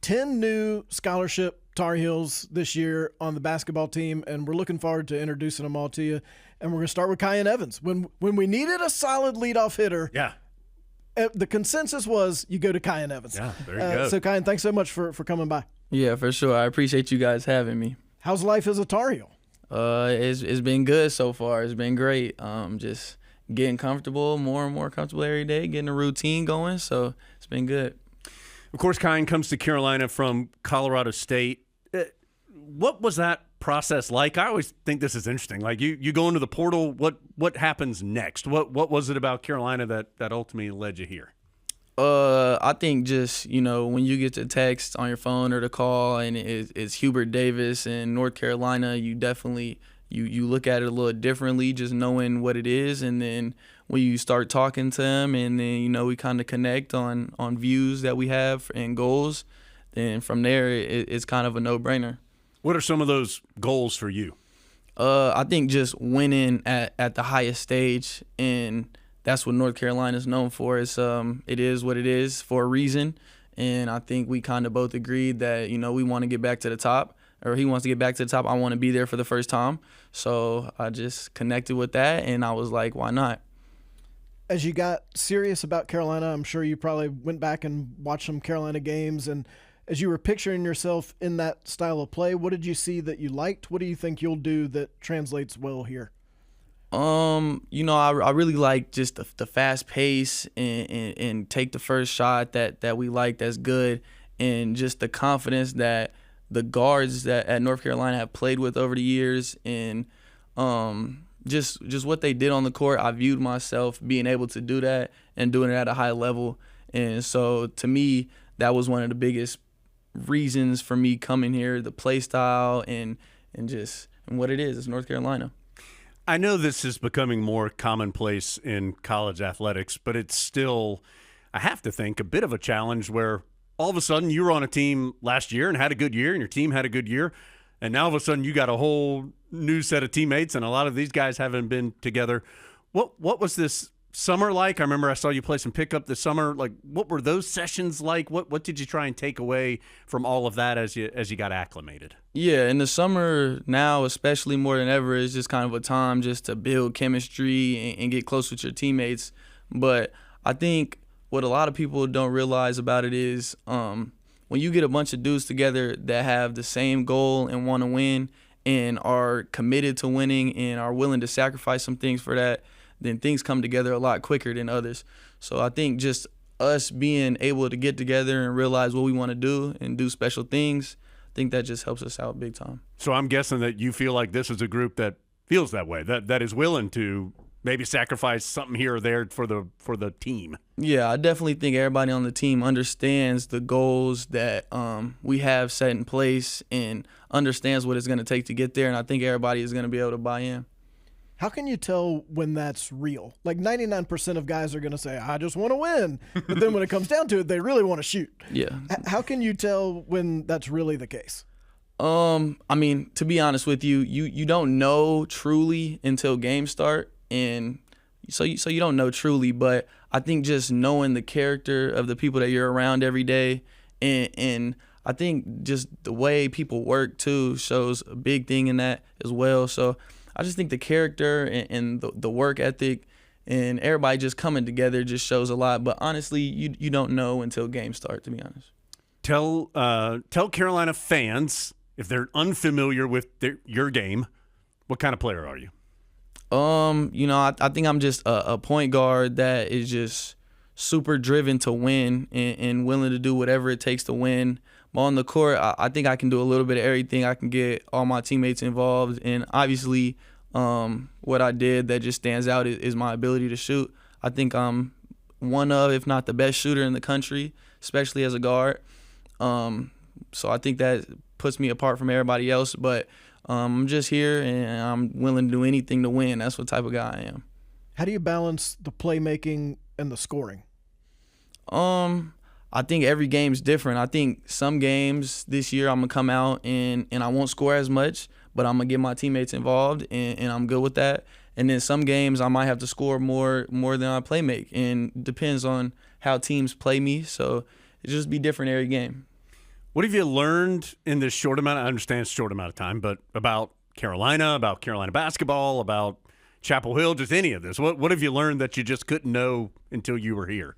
10 new scholarship Tar Heels this year on the basketball team, and we're looking forward to introducing them all to you. And we're going to start with Kyan Evans. When we needed a solid leadoff hitter, the consensus was you go to Kyan Evans. Yeah, there you go. So, Kyan, thanks so much for coming by. Yeah, for sure. I appreciate you guys having me. How's life as a Tar Heel? It's been good so far. It's been great. Just getting comfortable, more and more comfortable every day, getting a routine going. So it's been good. Of course, Kyan comes to Carolina from Colorado State. What was that process like? I always think this is interesting. Like you go into the portal, what happens next? What was it about Carolina that ultimately led you here? I think just, when you get the text on your phone or the call and it's Hubert Davis in North Carolina, you definitely you look at it a little differently, just knowing what it is. And then when you start talking to him and then, we kind of connect on views that we have and goals, then from there it's kind of a no-brainer. What are some of those goals for you? I think just winning at the highest stage, and that's what North Carolina is known for. It is what it is for a reason, and I think we kind of both agreed that we want to get back to the top, or he wants to get back to the top. I want to be there for the first time, so I just connected with that, and I was like, why not? As you got serious about Carolina, I'm sure you probably went back and watched some Carolina games, and as you were picturing yourself in that style of play, what did you see that you liked? What do you think you'll do that translates well here? I really like just the fast pace and take the first shot that we like that's good, and just the confidence that the guards that at North Carolina have played with over the years, and just what they did on the court. I viewed myself being able to do that and doing it at a high level, and so to me that was one of the biggest reasons for me coming here, the play style and what it is. It's North Carolina. I know this is becoming more commonplace in college athletics, but it's still, I have to think, a bit of a challenge where all of a sudden you were on a team last year and had a good year, and your team had a good year, and now all of a sudden you got a whole new set of teammates, and a lot of these guys haven't been together. What was this summer like? I remember I saw you play some pickup this summer. Like, what were those sessions like? What did you try and take away from all of that as you got acclimated? Yeah, in the summer now, especially more than ever, is just kind of a time just to build chemistry and get close with your teammates. But I think what a lot of people don't realize about it is when you get a bunch of dudes together that have the same goal and want to win and are committed to winning and are willing to sacrifice some things for that, then things come together a lot quicker than others. So I think just us being able to get together and realize what we want to do and do special things, I think that just helps us out big time. So I'm guessing that you feel like this is a group that feels that way, that is willing to maybe sacrifice something here or there for the team. Yeah, I definitely think everybody on the team understands the goals that we have set in place and understands what it's going to take to get there, and I think everybody is going to be able to buy in. How can you tell when that's real? Like 99% of guys are going to say, I just want to win. But then when it comes down to it, they really want to shoot. Yeah. How can you tell when that's really the case? I mean, to be honest with you, you don't know truly until games start. And so you don't know truly. But I think just knowing the character of the people that you're around every day, and I think just the way people work too shows a big thing in that as well. So I just think the character and the work ethic and everybody just coming together just shows a lot. But honestly, you don't know until games start, to be honest. Tell Carolina fans, if they're unfamiliar with your game, what kind of player are you? I think I'm just a point guard that is just super driven to win and willing to do whatever it takes to win. But on the court, I think I can do a little bit of everything. I can get all my teammates involved. And obviously, what I did that just stands out is my ability to shoot. I think I'm one of, if not the best shooter in the country, especially as a guard. So I think that puts me apart from everybody else. But I'm just here, and I'm willing to do anything to win. That's what type of guy I am. How do you balance the playmaking and the scoring? I think every game's different. I think some games this year I'm going to come out and I won't score as much, but I'm going to get my teammates involved, and I'm good with that. And then some games I might have to score more than I play make, and depends on how teams play me. So it just be different every game. What have you learned in this short amount? I understand it's a short amount of time, but about Carolina basketball, about Chapel Hill, just any of this. What have you learned that you just couldn't know until you were here?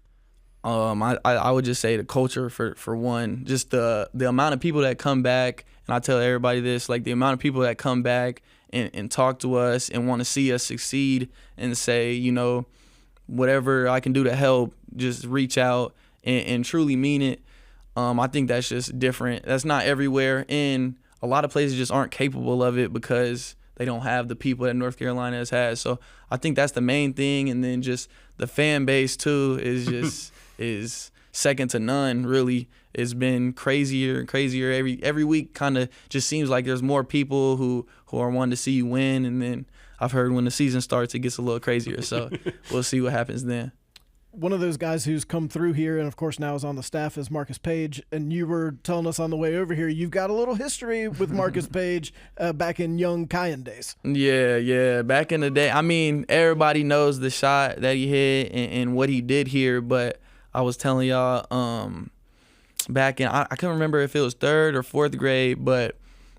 I would just say the culture for one, just the amount of people that come back, and I tell everybody this, like the amount of people that come back and talk to us and want to see us succeed and say, you know, whatever I can do to help, just reach out and truly mean it. I think that's just different. That's not everywhere, and a lot of places just aren't capable of it because they don't have the people that North Carolina has had. So I think that's the main thing, and then just the fan base too is just is second to none. Really, it's been crazier and crazier every week. Kind of just seems like there's more people who are wanting to see you win, and then I've heard when the season starts it gets a little crazier. So we'll see what happens then. One of those guys who's come through here and, of course, now is on the staff is Marcus Page. And you were telling us on the way over here, you've got a little history with Marcus Page back in young Kyan days. Yeah. Back in the day, I mean, everybody knows the shot that he hit and what he did here. But I was telling y'all back in, I can't remember if it was 3rd or 4th grade, but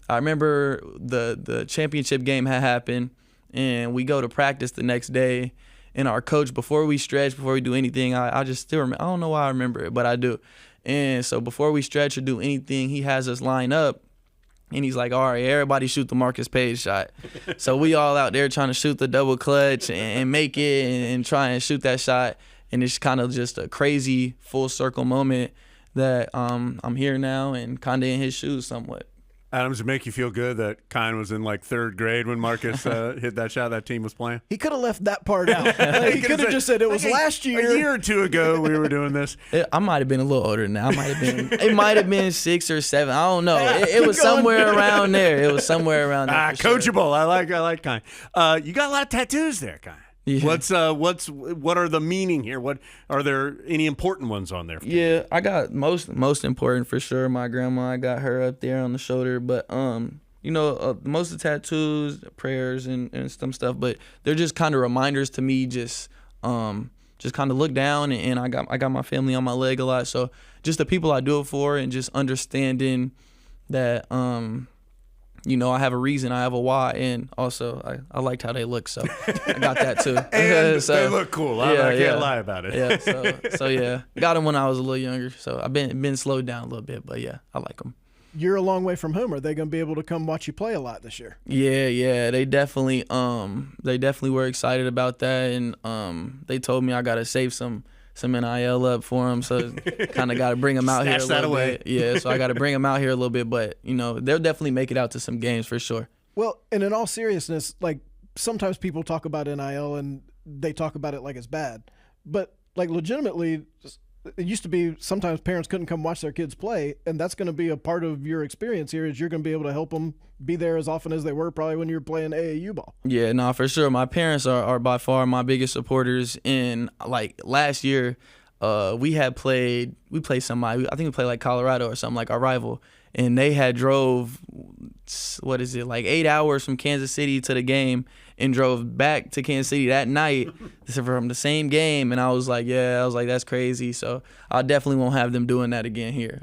I remember the championship game had happened, and we go to practice the next day. And our coach, before we stretch, before we do anything, I just still remember. I don't know why I remember it, but I do. And so before we stretch or do anything, he has us line up, and he's like, all right, everybody shoot the Marcus Page shot. So we all out there trying to shoot the double clutch and make it and try and shoot that shot. And it's kind of just a crazy full circle moment that I'm here now and kind of in his shoes somewhat. Adam, does it make you feel good that Kyan was in like 3rd grade when Marcus hit that shot that team was playing? He could have left that part out. He could have just said it was last year. A year or two ago we were doing this. I might have been a little older than that. It might have been 6 or 7. I don't know. It was somewhere around there. It was somewhere around there. Coachable. Sure. I like Kyan. You got a lot of tattoos there, Kyan. Yeah. What are the meaning here? What are there any important ones on there? Yeah, I got most important for sure. My grandma, I got her up there on the shoulder, but you know, most of the tattoos, prayers and some stuff, but they're just kind of reminders to me. Just kind of look down, and I got my family on my leg a lot. So just the people I do it for, and just understanding that you know, I have a reason, I have a why, and also I liked how they look, so I got that too. And so, they look cool. I can't lie about it. Yeah, so yeah, got them when I was a little younger, so I've been slowed down a little bit, but yeah, I like them. You're a long way from home. Are they going to be able to come watch you play a lot this year? Yeah, they definitely were excited about that, and they told me I got to save some NIL up for them, so kind of got to bring them out here a little bit. Yeah, so I got to bring them out here a little bit, but, you know, they'll definitely make it out to some games for sure. Well, and in all seriousness, like sometimes people talk about NIL and they talk about it like it's bad, but like legitimately, it used to be sometimes parents couldn't come watch their kids play, and that's going to be a part of your experience here is you're going to be able to help them be there as often as they were probably when you were playing AAU ball. Yeah, no, for sure. My parents are by far my biggest supporters. And like last year, we played somebody. I think we played like Colorado or something, like our rival, and they had drove, like 8 hours from Kansas City to the game and drove back to Kansas City that night from the same game. And I was like, that's crazy. So I definitely won't have them doing that again here.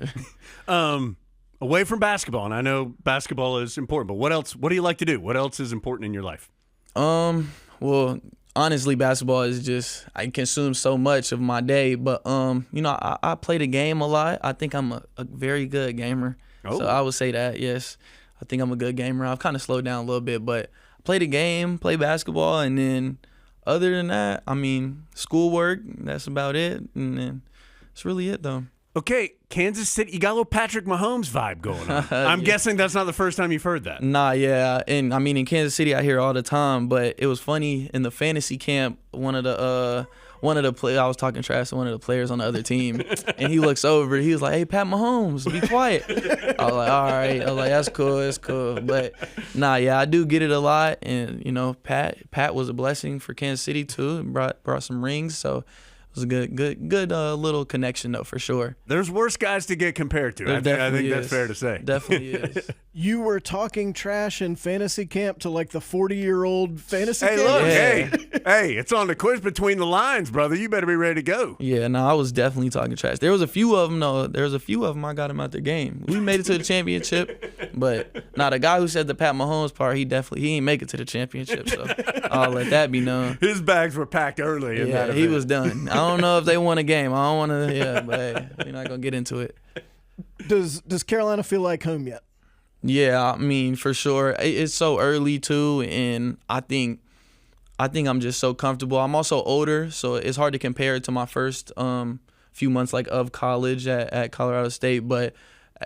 Away from basketball, and I know basketball is important, but what else? What do you like to do? What else is important in your life? Well, honestly, basketball is just, I consume so much of my day, but you know, I play the game a lot. I think I'm a very good gamer. Oh. So I would say that, yes. I think I'm a good gamer. I've kind of slowed down a little bit, but I play the game, play basketball, and then other than that, I mean, schoolwork, that's about it. And then that's really it, though. Okay, Kansas City, you got a little Patrick Mahomes vibe going on. I'm guessing that's not the first time you've heard that. Nah, yeah. And I mean, in Kansas City, I hear it all the time, but it was funny in the fantasy camp, one of the players, I was talking trash to one of the players on the other team, and he looks over, he was like, "Hey, Pat Mahomes, be quiet." I was like, all right. I was like, that's cool. But nah, yeah, I do get it a lot, and you know, Pat was a blessing for Kansas City too, and brought some rings, so was a good little connection though, for sure. There's worse guys to get compared to. I think that's fair to say. Definitely is. You were talking trash in fantasy camp to like the 40-year-old fantasy camp? Look, Yeah. hey, it's on the quiz between the lines, brother. You better be ready to go. Yeah, no, I was definitely talking trash. There was a few of them, though. There was a few of them I got him out their game. We made it to the championship, but the guy who said the Pat Mahomes part, he ain't make it to the championship, so I'll let that be known. His bags were packed early in that event. He was done. I don't know if they won a game. I don't want to, but hey, we're not going to get into it. Does Carolina feel like home yet? Yeah, I mean, for sure. It's so early, too, and I think I'm just so comfortable. I'm also older, so it's hard to compare it to my first few months of college at Colorado State. But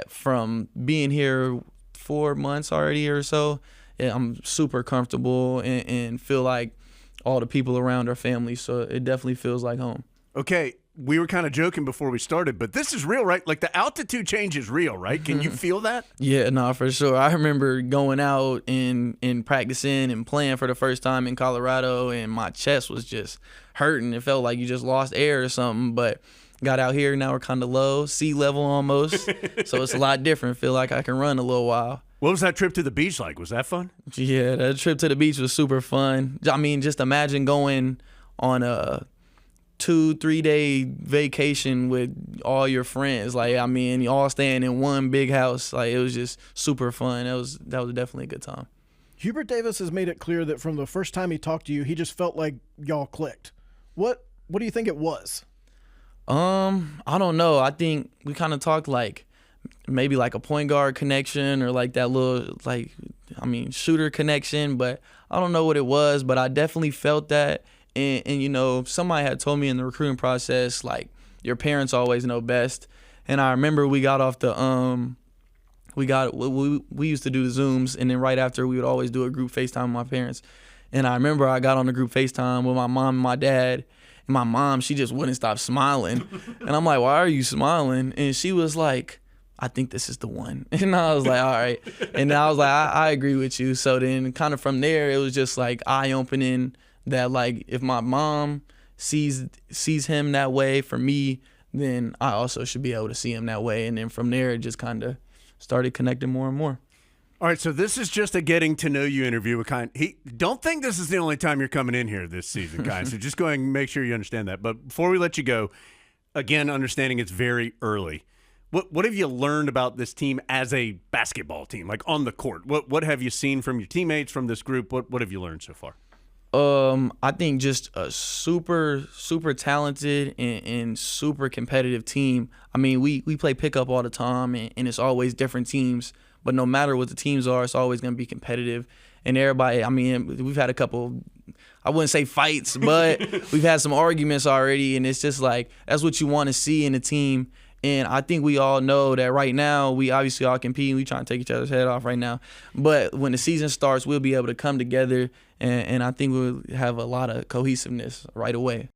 from being here 4 months already or so, I'm super comfortable and feel like all the people around are family. So it definitely feels like home. Okay, we were kind of joking before we started, but this is real, right? Like the altitude change is real, right? Can you feel that? Yeah, no, for sure. I remember going out and practicing and playing for the first time in Colorado, and my chest was just hurting. It felt like you just lost air or something, but got out here, now we're kind of low, sea level almost, so it's a lot different. Feel like I can run a little while. What was that trip to the beach like? Was that fun? Yeah, that trip to the beach was super fun. I mean, just imagine going on a 2-3 day vacation with all your friends. You all staying in one big house. It was just super fun. That was definitely a good time. Hubert Davis has made it clear that from the first time he talked to you, he just felt like y'all clicked. What do you think it was? I don't know. I think we kind of talked maybe a point guard connection or that little shooter connection, but I don't know what it was, but I definitely felt that. And somebody had told me in the recruiting process, your parents always know best. And I remember we got off the we used to do the Zooms, and then right after we would always do a group FaceTime with my parents. And I remember I got on the group FaceTime with my mom and my dad. And my mom, she just wouldn't stop smiling. And I'm like, why are you smiling? And she was like, I think this is the one. And I was like, all right. And I was like, I agree with you. So then kind of from there, it was just eye-opening that if my mom sees him that way for me, then I also should be able to see him that way. And then from there, it just kind of started connecting more and more. All right, so this is just a getting to know you interview with Kyan. Don't think this is the only time you're coming in here this season, Kyan. So just go ahead and make sure you understand that. But before we let you go, again, understanding it's very early. What have you learned about this team as a basketball team, on the court? What have you seen from your teammates, from this group? What have you learned so far? I think just a super, super talented and super competitive team. I mean, we play pickup all the time, and it's always different teams. But no matter what the teams are, it's always going to be competitive. And everybody, we've had a couple, I wouldn't say fights, but we've had some arguments already. And it's just that's what you want to see in a team. And I think we all know that right now, we obviously all compete. We trying to take each other's head off right now. But when the season starts, we'll be able to come together. And I think we'll have a lot of cohesiveness right away.